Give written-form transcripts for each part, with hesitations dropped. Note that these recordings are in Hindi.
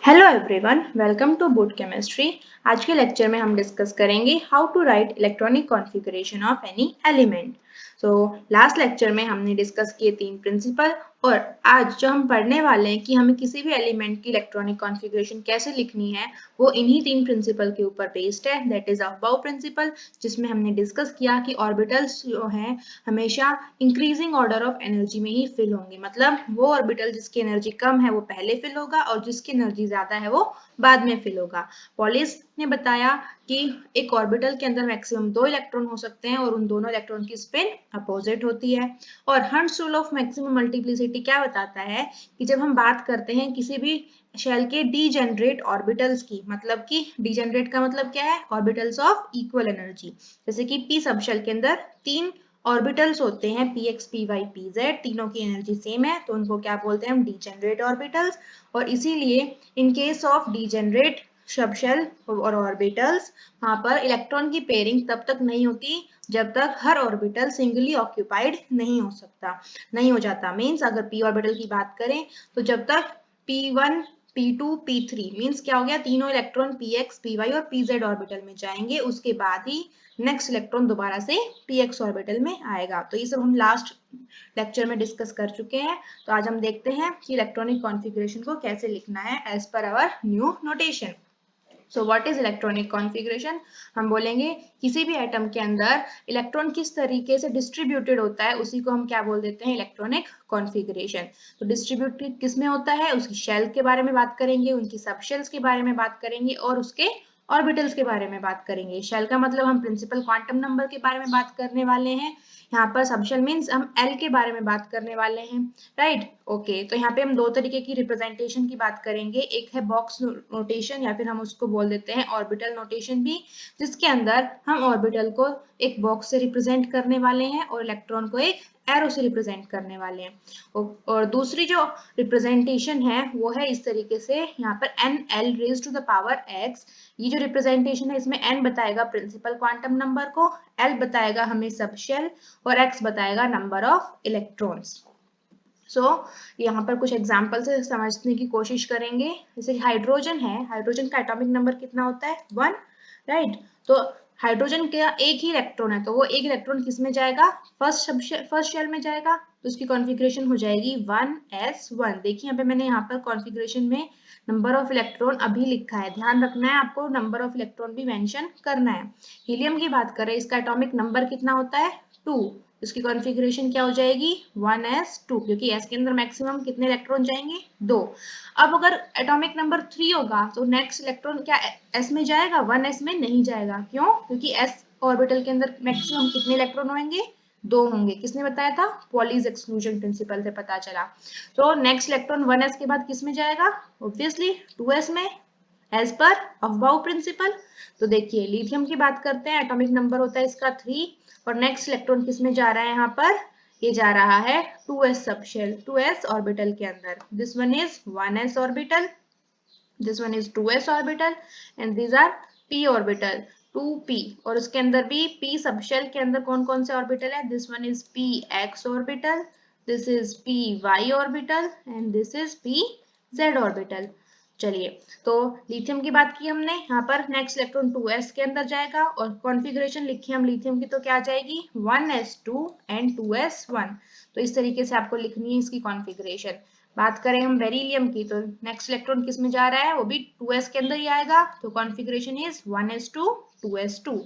Hello everyone, welcome to boot chemistry. आज के लेक्चर में हम डिस्कस करेंगे how to write electronic configuration of any element. So last lecture में हमने डिस्कस किए तीन प्रिंसिपल, और आज जो हम पढ़ने वाले हैं कि हमें किसी भी एलिमेंट की इलेक्ट्रॉनिक कॉन्फ़िगरेशन कैसे लिखनी है, वो इन्हीं तीन प्रिंसिपल के ऊपर बेस्ड है। दैट इज अबाउ प्रिंसिपल, जिसमें हमने डिस्कस किया कि ऑर्बिटल्स जो हैं हमेशा इंक्रीजिंग ऑर्डर ऑफ एनर्जी में ही फिल होंगे। मतलब वो ऑर्बिटल जिसकी एनर्जी कम है वो पहले फिल होगा और जिसकी एनर्जी ज्यादा है वो बाद में फिल होगा। पॉलिस ने बताया कि एक ऑर्बिटल के अंदर मैक्सिमम 2 इलेक्ट्रॉन हो सकते हैं और उन दोनों इलेक्ट्रॉन की स्पिन अपोजिट होती है। और hertz rule of maximum multiplicity क्या बताता है कि जब हम बात करते हैं किसी भी शेल के डीजेनरेट ऑर्बिटल्स की, मतलब कि डीजेनरेट का मतलब क्या है, ऑर्बिटल्स ऑफ इक्वल एनर्जी। जैसे कि पी सब शेल के अंदर 3 ऑर्बिटल्स होते हैं, P X P Y P Z, तीनों की एनर्जी सेम है, तो उनको क्या बोलते हैं हम, डीजेनरेट ऑर्बिटल्स। और इसीलिए in case of degenerate subshell और ऑर्बिटल्स, वहां पर इलेक्ट्रॉन की पेयरिंग तब तक नहीं होती जब तक हर ऑर्बिटल सिंगली ऑक्यूपाइड नहीं हो जाता। मीन्स अगर पी ऑर्बिटल की बात करें तो जब तक P1 P2 P3 मीन्स क्या हो गया, तीनों इलेक्ट्रॉन px py और pz ऑर्बिटल में जाएंगे, उसके बाद ही नेक्स्ट इलेक्ट्रॉन दोबारा से px ऑर्बिटल में आएगा। तो ये सब हम लास्ट लेक्चर में डिस्कस कर चुके हैं। तो आज हम देखते हैं कि इलेक्ट्रॉनिक कॉन्फ़िगरेशन को कैसे लिखना है as per our new notation. So what is electronic configuration? हम बोलेंगे किसी भी एटम के अंदर इलेक्ट्रॉन किस तरीके से डिस्ट्रीब्यूटेड होता है, उसी को हम क्या बोल देते हैं, इलेक्ट्रॉनिक कॉन्फ़िगरेशन। तो डिस्ट्रीब्यूटेड किस में होता है, उसकी शेल के बारे में बात करेंगे, उनकी सबशेल्स के बारे में बात करेंगे और उसके ऑर्बिटल्स के बारे में बात करेंगे। शेल का मतलब हम प्रिंसिपल क्वांटम नंबर के बारे में बात करने वाले हैं। यहाँ पर सबशेल मीन्स हम एल के बारे में बात करने वाले हैं, राइट। ओके, तो यहाँ पे हम दो तरीके की रिप्रेजेंटेशन की बात करेंगे। एक है बॉक्स नोटेशन, या फिर हम उसको बोल देते हैं ऑर्बिटल नोटेशन भी, जिसके अंदर हम ऑर्बिटल को एक बॉक्स से रिप्रेजेंट करने वाले हैं और इलेक्ट्रॉन को एक एरो से रिप्रेजेंट करने वाले हैं। और दूसरी जो रिप्रेजेंटेशन है वो है इस तरीके से, यहाँ पर N L raise to the power X. ये जो रिप्रेजेंटेशन है इसमें एन बताएगा प्रिंसिपल क्वांटम नंबर को, एल बताएगा हमें सबशेल और एक्स बताएगा नंबर ऑफ इलेक्ट्रॉन्स। यहाँ पर कुछ एग्जाम्पल से समझने की कोशिश करेंगे। जैसे हाइड्रोजन है, हाइड्रोजन का एटॉमिक नंबर कितना होता है, 1, राइट। तो हाइड्रोजन का एक ही इलेक्ट्रॉन है, तो वो एक इलेक्ट्रॉन किस में जाएगा, फर्स्ट शेल में जाएगा, तो उसकी कॉन्फ़िगरेशन हो जाएगी 1s1। देखिए यहाँ पे मैंने यहाँ पर कॉन्फ़िगरेशन में नंबर ऑफ इलेक्ट्रॉन अभी लिखा है, ध्यान रखना है आपको, नंबर ऑफ इलेक्ट्रॉन भी मेंशन करना है। हीलियम की बात करें, इसका एटॉमिक नंबर कितना होता है, 2। इसकी कॉन्फ़िगरेशन क्या हो जाएगी, 1s2, क्योंकि s के अंदर मैक्सिमम कितने इलेक्ट्रॉन जाएंगे, 2। अब अगर एटॉमिक नंबर 3 होगा तो नेक्स्ट इलेक्ट्रॉन क्या s में जाएगा, 1s में नहीं जाएगा। क्यों? क्योंकि s ऑर्बिटल के अंदर मैक्सिमम कितने इलेक्ट्रॉन होंगे, 2 होंगे। किसने बताया था, पॉलीज एक्सक्लूजन प्रिंसिपल से पता चला। तो नेक्स्ट इलेक्ट्रॉन 1s के बाद किस में जाएगा, ऑब्वियसली 2s में, एज पर अफबाउ प्रिंसिपल। तो देखिए लिथियम की बात करते हैं, एटॉमिक नंबर होता है इसका 3 और नेक्स्ट इलेक्ट्रॉन किस में जा रहा है, यहाँ पर ये जा रहा है 2s सबशेल, 2s ऑर्बिटल के अंदर। This one is 1s orbital, this one is 2s orbital and these are p orbital, 2p। और उसके अंदर भी p सबशेल के अंदर कौन कौन से ऑर्बिटल है, this one is px orbital, this is py orbital and this is pz orbital. चलिए, तो लिथियम की बात की हमने, यहाँ पर नेक्स्ट इलेक्ट्रॉन 2s के अंदर जाएगा और कॉन्फ़िगरेशन लिखी हम लिथियम की तो क्या आ जाएगी, 1s2 एंड 2s1। तो इस तरीके से आपको लिखनी है इसकी कॉन्फ़िगरेशन। बात करें हम बेरिलियम की, तो नेक्स्ट इलेक्ट्रॉन किस में जा रहा है, वो भी 2s के अंदर ही आएगा, तो configuration is 1s2 2s2।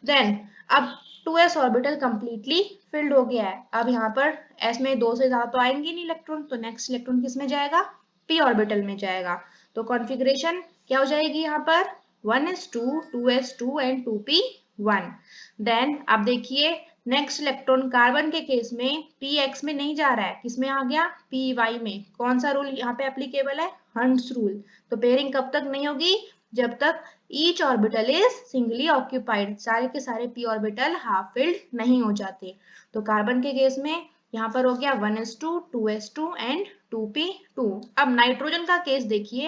Then अब 2s ऑर्बिटल कंप्लीटली फिल्ड हो गया है। अब यहाँ पर s में 2 से ज्यादा तो आएंगे नहीं इलेक्ट्रॉन, तो नेक्स्ट इलेक्ट्रॉन किस में जाएगा, p ऑर्बिटल में जाएगा। तो कॉन्फ़िगरेशन क्या हो जाएगी यहाँ पर, 1s2 2s2 and 2p1। Then अब देखिए नेक्स्ट इलेक्ट्रॉन कार्बन के केस में px में नहीं जा रहा है, किस में आ गया, py में। कौन सा रूल यहाँ पे एप्लीकेबल है, हंट्स रूल। तो पेयरिंग कब तक नहीं होगी, जब तक each orbital is singly occupied, सारे के सारे p ऑर्बिटल हाफ फिल्ड नहीं हो जाते। तो कार्बन के केस में यहाँ पर हो गया 1s2 2s2 एंड 2p2। अब नाइट्रोजन का केस देखिए,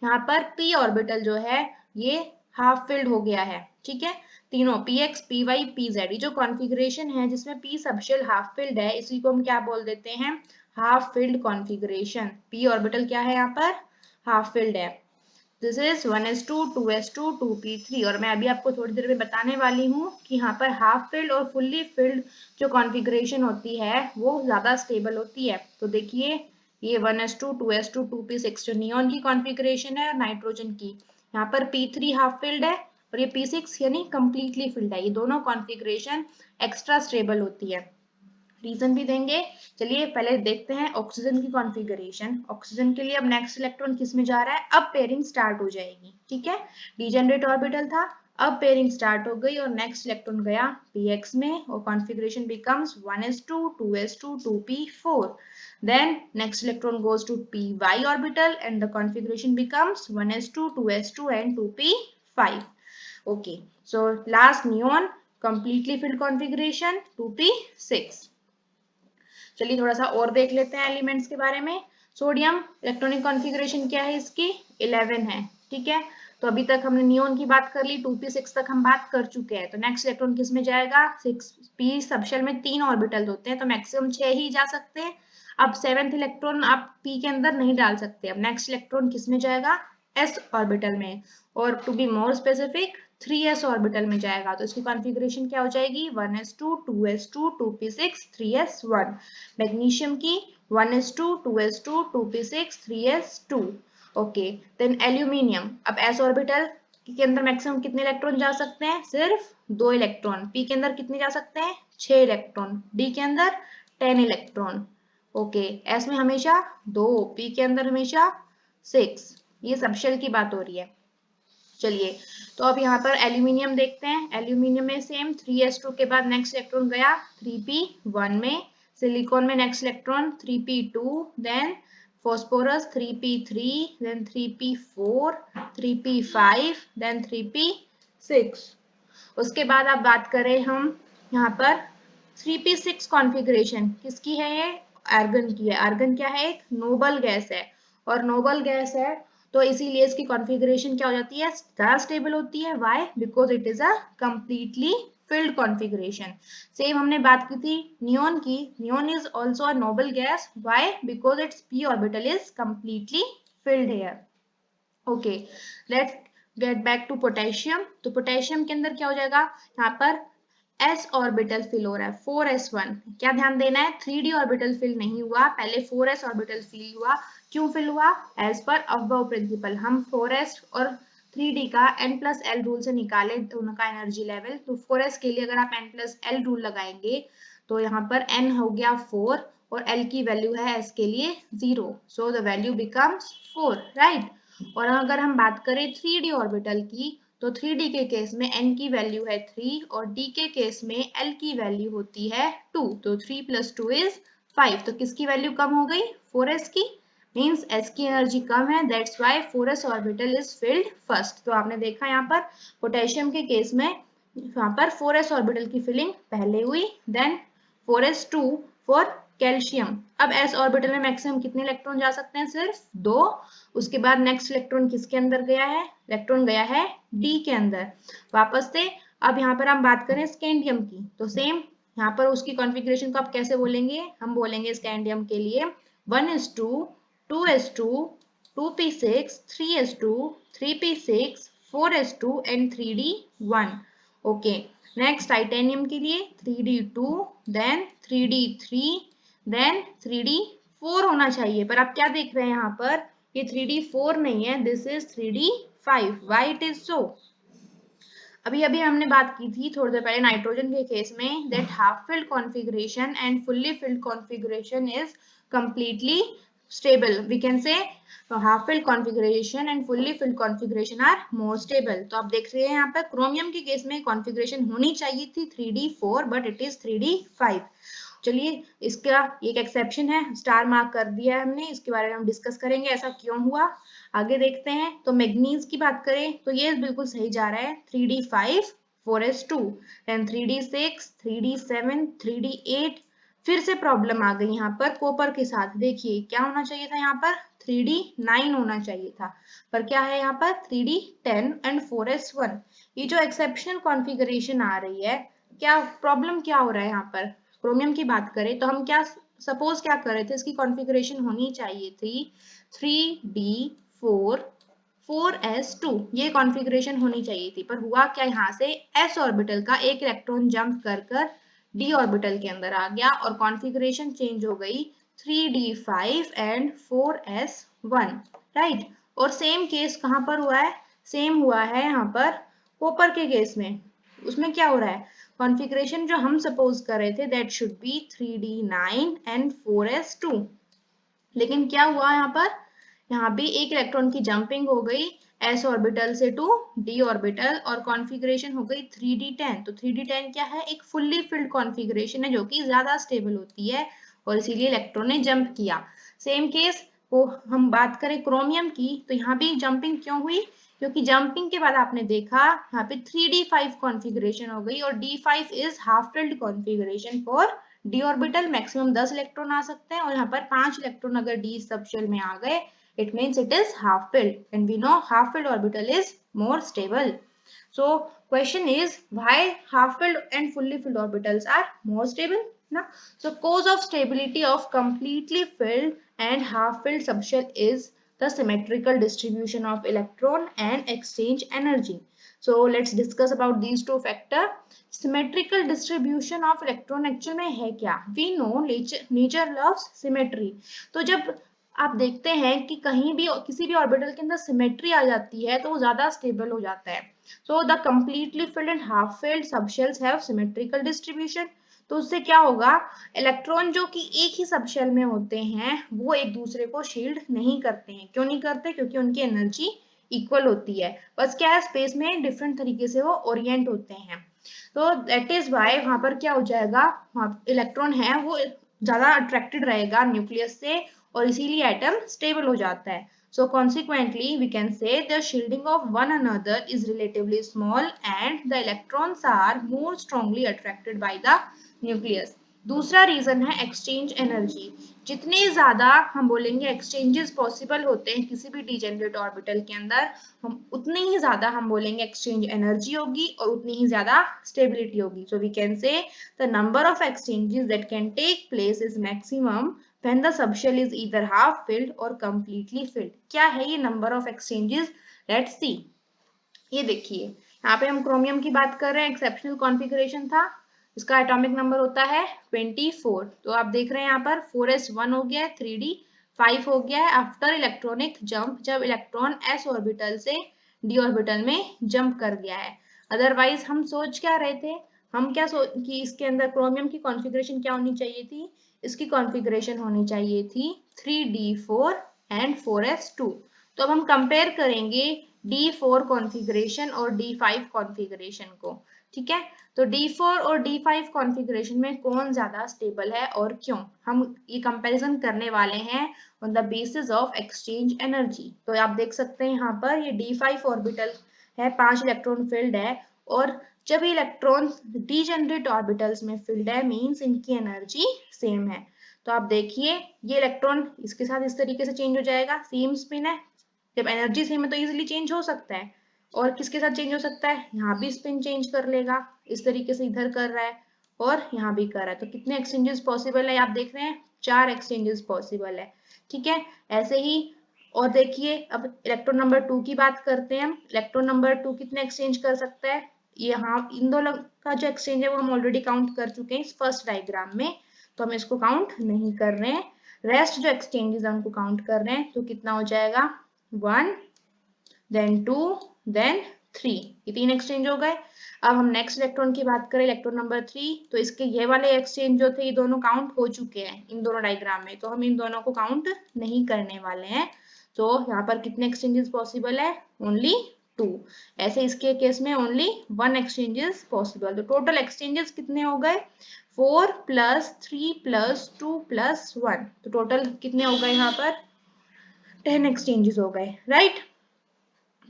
यहाँ पर p ऑर्बिटल जो है ये हाफ फिल्ड हो गया है, ठीक है। तीनों px py pz, ये जो कॉन्फ़िगरेशन है जिसमें p सबशेल हाफ फिल्ड है, इसी को हम क्या बोल देते हैं, half filled configuration. p orbital क्या है यहाँ पर, हाफ फिल्ड है। This is 1s2 2s2 2p3 और मैं अभी आपको थोड़ी देर में बताने वाली हूँ कि यहाँ पर हाफ फिल्ड और फुल्ली फिल्ड जो कॉन्फ़िगरेशन होती है वो ज्यादा स्टेबल होती है। तो देखिए ये 1s2 2s2 2p6 जो नियॉन की कॉन्फ़िगरेशन है और नाइट्रोजन की, यहाँ पर p3 हाफ फिल्ड है और ये p6 यानी कंप्लीटली फिल्ड है। ये दोनों कॉन्फ़िगरेशन एक्स्ट्रा स्टेबल होती है। रीजन भी देंगे। चलिए पहले देखते हैं ऑक्सीजन की कॉन्फ़िगरेशन। ऑक्सीजन के लिए अब नेक्स्ट इलेक्ट्रॉन किस में जा रहा है, अब पेयरिंग स्टार्ट हो जाएगी। ठीक है, डिजेनरेट ऑर्बिटल था, अब पेयरिंग स्टार्ट हो गई और नेक्स्ट इलेक्ट्रॉन गया px में और configuration becomes 1s2 2s2 2p4. Then next electron goes to py orbital and the configuration becomes 1s2 2s2 and 2p5. Okay, so last neon completely filled configuration 2p6. चलिए थोड़ा सा और देख लेते हैं एलिमेंट्स के बारे में। सोडियम इलेक्ट्रॉनिक कॉन्फ़िगरेशन क्या है इसकी, 11 है। ठीक है, तो अभी तक हमने नियोन की बात कर ली, 2p6 तक हम बात कर चुके हैं। तो नेक्स्ट इलेक्ट्रॉन किस में जाएगा, 6p सबशेल में 3 ऑर्बिटल होते हैं तो मैक्सिमम 6 ही जा सकते हैं। अब 7th इलेक्ट्रॉन आप p के अंदर नहीं डाल सकते। अब नेक्स्ट इलेक्ट्रॉन किस में जाएगा, s ऑर्बिटल में, और to be more specific 3s orbital में जाएगा। तो इसकी कॉन्फ़िगरेशन क्या हो जाएगी, 1s2 2s2 2p6 3s1। Magnesium की 1s2 2s2 2p6 3s2। Okay, then aluminium, अब s ऑर्बिटल के अंदर मैक्सिमम कितने इलेक्ट्रॉन जा सकते हैं, सिर्फ 2 इलेक्ट्रॉन। p के अंदर कितने जा सकते हैं, 6 इलेक्ट्रॉन। d के अंदर 10 इलेक्ट्रॉन। ओके, s में हमेशा 2, p के अंदर हमेशा 6। ये सबशेल की बात हो रही है। चलिए तो अब यहाँ पर एल्यूमिनियम देखते हैं। एल्यूमिनियम में सेम 3s2 के बाद नेक्स्ट इलेक्ट्रॉन गया 3p1 में, सिलिकॉन में next electron 3p2, then phosphorus 3p3, then 3p4, 3p5, then 3p6। उसके बाद अब बात करें हम यहाँ पर 3p6 कॉन्फ़िगरेशन किसकी है, ये आर्गन की है। आर्गन क्या है, एक नोबल गैस है और नोबल गैस है तो इसीलिए इसकी कॉन्फ़िगरेशन क्या हो जाती है, ज्यादा स्टेबल होती है। Why, because it is a completely filled configuration. Same हमने बात की थी नियोन की, neon is also a noble gas. Why, because it's p orbital is completely filled here. Okay, let's get back to potassium. तो पोटेशियम के अंदर क्या हो जाएगा, यहाँ पर s ऑर्बिटल फिल हो रहा है 4s1। क्या ध्यान देना है, 3d ऑर्बिटल फिल नहीं हुआ, पहले 4s ऑर्बिटल फिल हुआ। क्यों फिल हुआ, एज पर अबव प्रिंसिपल हम 4s और 3d का n+l रूल से निकाले दोनों का एनर्जी लेवल। तो 4s के लिए अगर आप n+l रूल लगाएंगे तो यहाँ पर n हो गया 4 और l की वैल्यू है s के लिए 0, so the value becomes 4, right. और अगर हम बात करें 3d ऑर्बिटल की, तो 3d के केस में n की वैल्यू है 3 और d के केस में l की वैल्यू होती है 2, तो 3 + 2 इज 5। तो किसकी वैल्यू कम हो गई, 4s की, मीन्स s की एनर्जी कम है, that's why 4s orbital is filled first. तो आपने देखा यहाँ पर पोटेशियम के केस में यहाँ पर 4s ऑर्बिटल की फिलिंग पहले हुई, देन 4s2 फॉर कैल्शियम। अब s ऑर्बिटल में मैक्सिमम कितने इलेक्ट्रॉन जा सकते हैं, सिर्फ 2। उसके बाद नेक्स्ट इलेक्ट्रॉन किसके अंदर गया है, इलेक्ट्रॉन गया है d के अंदर वापस से। अब यहाँ पर हम बात करें स्कैंडियम की, तो सेम यहाँ पर उसकी कॉन्फ़िगरेशन को आप कैसे बोलेंगे, हम बोलेंगे स्कैंडियम के लिए 1s2 2s2 2p6 3s2 3p6 4s2 and 3d1। Okay, next titanium के लिए 3d2, then 3d3, then 3d4 होना चाहिए, पर आप क्या देख रहे हैं यहाँ पर, ये 3d4 नहीं है, this is 3d5। Why it is so, अभी अभी हमने बात की थी थोड़ी देर पहले नाइट्रोजन के केस में, that half filled configuration and fully filled configuration is completely stable. We can say half filled configuration and fully filled configuration are more stable. तो आप देख रहे हैं यहाँ पर क्रोमियम के केस में कॉन्फ़िगरेशन होनी चाहिए थी 3d4 but it is 3d5। चलिए इसका एक एक्सेप्शन है, स्टार मार्क कर दिया है हमने, इसके बारे में हम डिस्कस करेंगे ऐसा क्यों हुआ। आगे देखते हैं, तो मैग्नीज की बात करें तो ये बिल्कुल सही जा रहा है, 3d5 4s2, then 3d6 3d7 3d8। फिर से प्रॉब्लम आ गई यहाँ पर कॉपर के साथ। देखिए क्या होना चाहिए था, यहाँ पर 3d9 होना चाहिए था, पर क्या है यहाँ पर 3d10 एंड 4s1। ये जो एक्सेप्शनल कॉन्फ़िगरेशन आ रही है, क्या प्रॉब्लम क्या हो रहा है यहाँ पर। क्रोमियम की बात करें तो हम क्या सपोज क्या कर रहे थे, इसकी कॉन्फ़िगरेशन होनी चाहिए थी 3d4 4s2 ये कॉन्फ़िगरेशन होनी चाहिए थी, पर हुआ क्या, यहाँ से s ऑर्बिटल का एक इलेक्ट्रॉन जंप कर d ऑर्बिटल के अंदर आ गया और कॉन्फ़िगरेशन चेंज हो गई 3d5 एंड 4s1, राइट। और सेम केस कहाँ पर हुआ है, सेम हुआ है यहाँ पर कॉपर के केस में। उसमें क्या हो रहा है, कॉन्फ़िगरेशन जो हम सपोज कर रहे थे that should be 3d9 and 4s2, लेकिन क्या हुआ यहाँ पर, यहाँ भी एक इलेक्ट्रॉन की जंपिंग हो गई s ऑर्बिटल से टू d ऑर्बिटल और कॉन्फ़िगरेशन हो गई 3d10। तो 3d10 क्या है, एक फुल्ली फिल्ड कॉन्फ़िगरेशन है जो कि ज्यादा स्टेबल होती है और इसीलिए इलेक्ट्रॉन ने जंप किया। सेम केस को हम बात करें क्रोमियम की, तो यहाँ भी जंपिंग क्यों हुई, क्योंकि जंपिंग के बाद आपने देखा यहाँ पे 3d5 कॉन्फ़िगरेशन हो गई और d5 is half filled configuration for d orbital. Maximum 10 electron आ सकते हैं और यहाँ पर 5 इलेक्ट्रॉन अगर d सबशेल में आ गए, it means it is half filled and we know half filled orbital is more stable. So question is, why half filled and fully filled orbitals are more stable na? So cause of stability of completely filled and half filled subshell is the symmetrical distribution of electron and exchange energy. So let's discuss about these two factor. Symmetrical distribution of electron actually में है क्या, we know nature loves symmetry. तो जब आप देखते हैं कि कहीं भी किसी भी ऑर्बिटल के अंदर सिमेट्री आ जाती है तो वो ज्यादा स्टेबल हो जाता है। So the completely filled and half filled subshells have symmetrical distribution. तो उससे क्या होगा, इलेक्ट्रॉन जो कि एक ही सबशेल में होते हैं वो एक दूसरे को शील्ड नहीं करते हैं। क्यों नहीं करते, क्योंकि उनकी एनर्जी इक्वल होती है, बस क्या है स्पेस में डिफरेंट तरीके से वो ओरिएंट होते हैं। तो दैट इज वाई वहां पर क्या हो जाएगा, इलेक्ट्रॉन है वो ज्यादा अट्रैक्टेड रहेगा न्यूक्लियस से और इसीलिए एटम स्टेबल हो जाता है। So consequently we can say the shielding of one another is relatively small and the electrons are more strongly attracted by the nucleus. दूसरा रीजन है एक्सचेंज एनर्जी। जितने ज्यादा हम बोलेंगे एक्सचेंजेस पॉसिबल होते हैं किसी भी डिजेनरेट ऑर्बिटल के अंदर, हम उतनी ही ज्यादा हम बोलेंगे एक्सचेंज एनर्जी होगी और उतनी ही ज्यादा स्टेबिलिटी होगी। So we can say the number of exchanges that can take place is maximum when the subshell is either half filled or completely filled. क्या है ये number of exchanges, let's see. ये देखिए यहाँ पे हम क्रोमियम की बात कर रहे हैं, एक्सेप्शनल कॉन्फ़िगरेशन था, इसका एटॉमिक नंबर होता है 24। तो आप देख रहे हैं यहाँ पर 4s1 हो गया है, 3d5 हो गया है आफ्टर इलेक्ट्रॉनिक जंप, जब इलेक्ट्रॉन s ऑर्बिटल से d ऑर्बिटल में जंप कर गया है। अदरवाइज हम सोच क्या रहे थे, हम क्या सोच कि इसके अंदर क्रोमियम की कॉन्फ़िगरेशन क्या होनी चाहिए थी, इसकी कॉन्फ़िगरेशन होनी चाहिए थी 3d4 एंड 4s2। तो अब हम कंपेयर करेंगे d4 कॉन्फ़िगरेशन और d5 कॉन्फ़िगरेशन को, ठीक है। तो d4 और d5 कॉन्फ़िगरेशन में कौन ज्यादा स्टेबल है और क्यों, हम ये कंपैरिजन करने वाले हैं on the basis of exchange energy. तो आप देख सकते हैं यहाँ पर ये d5 ऑर्बिटल है, 5 इलेक्ट्रॉन फील्ड है और जब इलेक्ट्रॉन डीजेनरेट ऑर्बिटल्स में फील्ड है मींस इनकी एनर्जी सेम है। तो आप देखिए ये इलेक्ट्रॉन इसके साथ इस तरीके से चेंज हो जाएगा, सेम स्पिन है, जब एनर्जी सेम है तो इजीली चेंज हो सकता है। और किसके साथ चेंज हो सकता है, यहाँ भी स्पिन चेंज कर लेगा, इस तरीके से इधर कर रहा है और यहाँ भी कर रहा है। तो कितने एक्सचेंजेस पॉसिबल है, आप देख रहे हैं 4 एक्सचेंजेस पॉसिबल है, ठीक है। ऐसे ही और देखिए अब इलेक्ट्रॉन नंबर 2 की बात करते हैं हम। इलेक्ट्रॉन नंबर 2 कितने एक्सचेंज कर सकता है, यहाँ इन दोनों का जो एक्सचेंज है वो हम ऑलरेडी काउंट कर चुके हैं इस फर्स्ट डायग्राम में, तो हम इसको काउंट नहीं कर रहे हैं। रेस्ट जो एक्सचेंजेस हम काउंट कर रहे हैं, तो कितना हो जाएगा 1 देन 2 देन 3, ये 3 एक्सचेंज हो गए। अब हम नेक्स्ट इलेक्ट्रॉन की बात करें, इलेक्ट्रॉन नंबर 3, तो इसके ये वाले एक्सचेंज जो थे ये दोनों काउंट हो चुके हैं इन दोनों डायग्राम में, तो हम इन दोनों को काउंट नहीं करने वाले हैं। तो यहाँ पर कितने एक्सचेंजेस पॉसिबल है, ओनली 2। ऐसे इसके केस में ओनली 1 एक्सचेंजेस पॉसिबल। तो टोटल एक्सचेंजेस कितने हो गए, 4 + 3 + 2 + 1, तो टोटल कितने हो गए यहाँ पर 10 एक्सचेंजेस हो गए, राइट।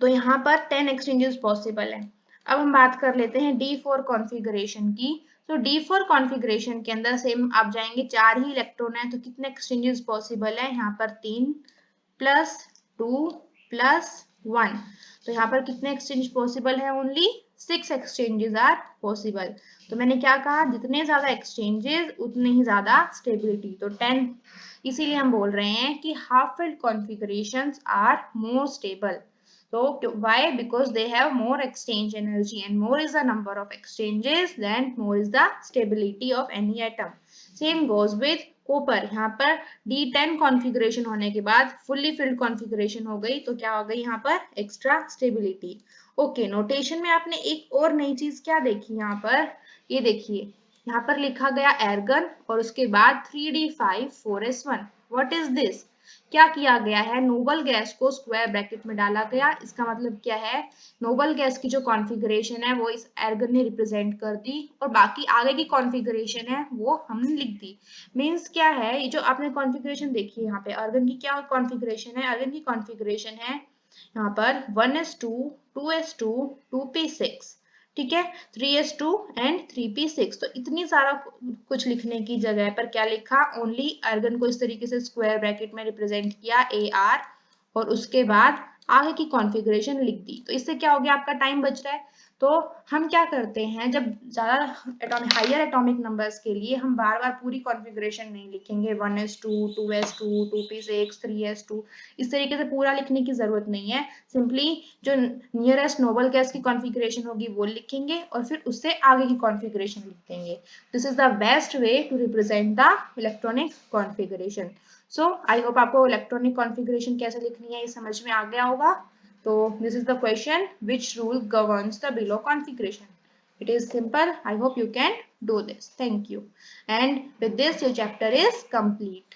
तो यहाँ पर 10 एक्सचेंजेस पॉसिबल है। अब हम बात कर लेते हैं D4 कॉन्फ़िगरेशन की। तो D4 कॉन्फ़िगरेशन के अंदर सेम आप जाएंगे, 4 ही इलेक्ट्रॉन है, तो कितने एक्सचेंजेस पॉसिबल है, यहाँ पर 3 + 2 + 1, तो यहाँ पर कितने एक्सचेंज पॉसिबल है, ओनली 6 एक्सचेंजेस आर पॉसिबल। तो मैंने क्या कहा, जितने ज्यादा एक्सचेंजेस उतनी ही ज्यादा स्टेबिलिटी, तो 10, इसीलिए हम बोल रहे हैं कि half filled configurations are more stable. So why? Because they have more exchange energy, and more is the number of exchanges, then more is the stability of any atom. Same goes with copper. यहाँ पर D10 कॉन्फ़िगरेशन होने के बाद फुल्ली फिल्ड कॉन्फ़िगरेशन हो गई, तो क्या हो गई यहाँ पर एक्स्ट्रा स्टेबिलिटी. ओके, नोटेशन में आपने एक और नई चीज क्या देखी यहाँ पर, ये देखिए यहाँ पर लिखा गया एर्गन और उसके बाद 3d5 4s1. What is this? क्या किया गया है, नोबल गैस को स्क्वायर ब्रैकेट में डाला गया. इसका मतलब क्या है, नोबल गैस की जो कॉन्फ़िगरेशन है वो इस एर्गन ने रिप्रेजेंट कर दी और बाकी आगे की कॉन्फ़िगरेशन है वो हमने लिख दी. मींस क्या है, ये जो आपने कॉन्फ़िगरेशन देखी है यहाँ पे अर्गन की क्या कॉन्फ़िगरेशन है, अर्गन की कॉन्फ़िगरेशन है यहाँ पर 1s2 2s2 2p6, ठीक है, 3s2 एंड 3p6. तो इतनी सारा कुछ लिखने की जगह पर क्या लिखा, ओनली अर्गन को इस तरीके से स्क्वायर ब्रैकेट में रिप्रेजेंट किया AR और उसके बाद आगे की कॉन्फ़िगरेशन लिख दी. तो इससे क्या हो गया, आपका टाइम बच रहा है. तो हम क्या करते हैं, जब ज्यादा हायर एटॉमिक नंबर्स के लिए हम बार बार पूरी कॉन्फ़िगरेशन नहीं लिखेंगे, 1s2 2s2 2p6 3s2, इस तरीके से पूरा लिखने की जरूरत नहीं है. सिंपली जो नियरेस्ट नोबल गैस की कॉन्फ़िगरेशन होगी वो लिखेंगे और फिर उससे आगे की कॉन्फ़िगरेशन लिख देंगे. This is the best way to represent the electronic configuration. So I hope आपको इलेक्ट्रॉनिक कॉन्फ़िगरेशन कैसे लिखनी है ये समझ में आ गया होगा. So this is the question, which rule governs the below configuration? It is simple. I hope you can do this. Thank you. And with this, your chapter is complete.